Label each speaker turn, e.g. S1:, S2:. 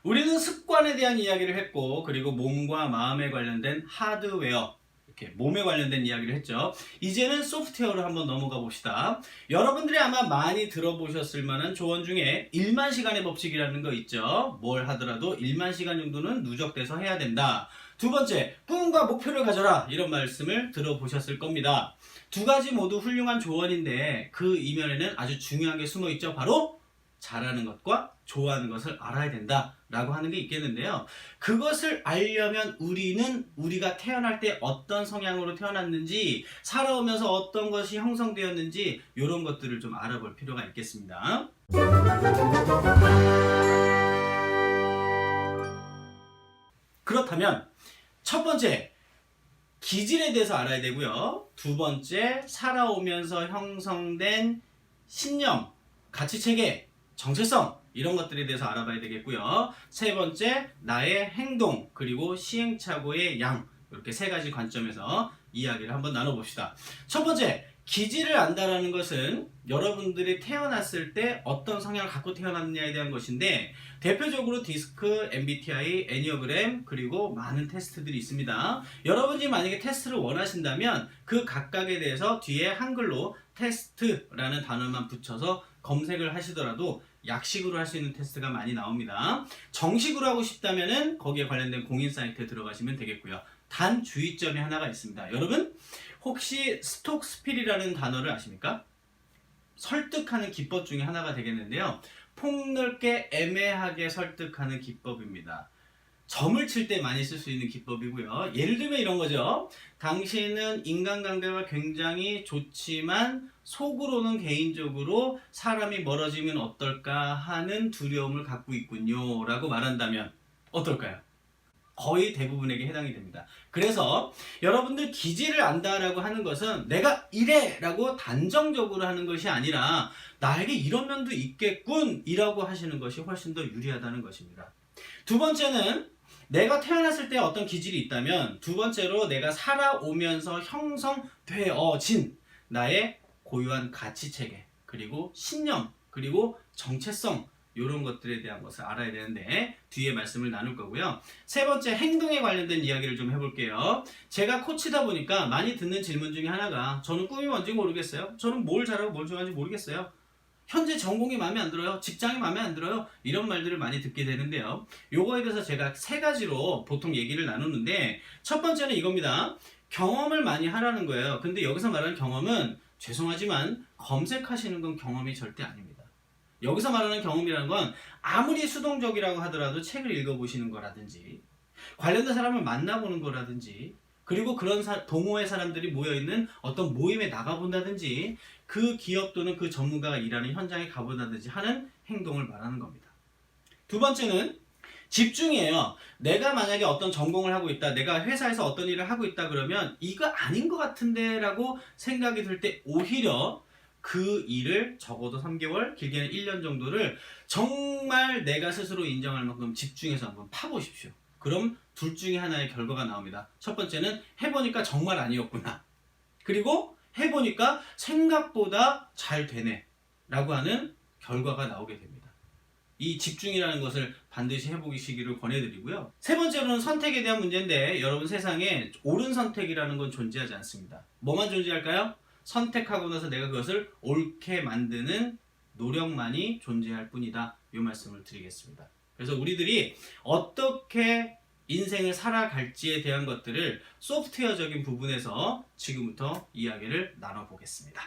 S1: 우리는 습관에 대한 이야기를 했고, 그리고 몸과 마음에 관련된 하드웨어, 이렇게 몸에 관련된 이야기를 했죠. 이제는 소프트웨어로 한번 넘어가 봅시다. 여러분들이 아마 많이 들어보셨을 만한 조언 중에 1만 시간의 법칙이라는 거 있죠. 뭘 하더라도 1만 시간 정도는 누적돼서 해야 된다. 두 번째, 꿈과 목표를 가져라. 이런 말씀을 들어보셨을 겁니다. 두 가지 모두 훌륭한 조언인데 그 이면에는 아주 중요한 게 숨어 있죠. 바로 잘하는 것과 좋아하는 것을 알아야 된다 라고 하는 게 있겠는데요. 그것을 알려면 우리가 태어날 때 어떤 성향으로 태어났는지, 살아오면서 어떤 것이 형성되었는지 이런 것들을 좀 알아볼 필요가 있겠습니다. 그렇다면 첫 번째, 기질에 대해서 알아야 되고요. 두 번째, 살아오면서 형성된 신념, 가치체계, 정체성, 이런 것들에 대해서 알아봐야 되겠고요. 세 번째, 나의 행동, 그리고 시행착오의 양, 이렇게 세 가지 관점에서 이야기를 한번 나눠봅시다. 첫 번째, 기질을 안다라는 것은 여러분들이 태어났을 때 어떤 성향을 갖고 태어났느냐에 대한 것인데, 대표적으로 디스크, MBTI, 애니어그램, 그리고 많은 테스트들이 있습니다. 여러분이 만약에 테스트를 원하신다면 그 각각에 대해서 뒤에 한글로 테스트라는 단어만 붙여서 검색을 하시더라도 약식으로 할 수 있는 테스트가 많이 나옵니다. 정식으로 하고 싶다면은 거기에 관련된 공인 사이트에 들어가시면 되겠고요. 단 주의점이 하나가 있습니다. 여러분, 혹시 스톡스필이라는 단어를 아십니까? 설득하는 기법 중에 하나가 되겠는데요. 폭넓게 애매하게 설득하는 기법입니다. 점을 칠 때 많이 쓸 수 있는 기법이고요. 예를 들면 이런 거죠. 당신은 인간관계가 굉장히 좋지만 속으로는 개인적으로 사람이 멀어지면 어떨까 하는 두려움을 갖고 있군요 라고 말한다면 어떨까요? 거의 대부분에게 해당이 됩니다. 그래서 여러분들 기질을 안다라고 하는 것은 내가 이래 라고 단정적으로 하는 것이 아니라 나에게 이런 면도 있겠군 이라고 하시는 것이 훨씬 더 유리하다는 것입니다. 두 번째는 내가 태어났을 때 어떤 기질이 있다면, 두 번째로 내가 살아오면서 형성되어진 나의 고유한 가치체계, 그리고 신념, 그리고 정체성, 이런 것들에 대한 것을 알아야 되는데 뒤에 말씀을 나눌 거고요. 세 번째, 행동에 관련된 이야기를 좀 해볼게요. 제가 코치다 보니까 많이 듣는 질문 중에 하나가, 저는 꿈이 뭔지 모르겠어요. 저는 뭘 잘하고 뭘 좋아하는지 모르겠어요. 현재 전공이 마음에 안 들어요. 직장이 마음에 안 들어요. 이런 말들을 많이 듣게 되는데요. 요거에 대해서 제가 세 가지로 보통 얘기를 나누는데, 첫 번째는 이겁니다. 경험을 많이 하라는 거예요. 근데 여기서 말하는 경험은 죄송하지만 검색하시는 건 경험이 절대 아닙니다. 여기서 말하는 경험이라는 건 아무리 수동적이라고 하더라도 책을 읽어보시는 거라든지, 관련된 사람을 만나보는 거라든지, 그리고 그런 동호회 사람들이 모여있는 어떤 모임에 나가본다든지, 그 기업 또는 그 전문가가 일하는 현장에 가본다든지 하는 행동을 말하는 겁니다. 두 번째는 집중이에요. 내가 만약에 어떤 전공을 하고 있다, 내가 회사에서 어떤 일을 하고 있다 그러면 이거 아닌 것 같은데 라고 생각이 들 때 오히려 그 일을 적어도 3개월, 길게는 1년 정도를 정말 내가 스스로 인정할 만큼 집중해서 한번 파보십시오. 그럼 둘 중에 하나의 결과가 나옵니다. 첫 번째는 해보니까 정말 아니었구나. 그리고 해보니까 생각보다 잘 되네 라고 하는 결과가 나오게 됩니다. 이 집중이라는 것을 반드시 해보시기를 권해드리고요. 세 번째로는 선택에 대한 문제인데, 여러분, 세상에 옳은 선택이라는 건 존재하지 않습니다. 뭐만 존재할까요? 선택하고 나서 내가 그것을 옳게 만드는 노력만이 존재할 뿐이다. 이 말씀을 드리겠습니다. 그래서 우리들이 어떻게 인생을 살아갈지에 대한 것들을 소프트웨어적인 부분에서 지금부터 이야기를 나눠보겠습니다.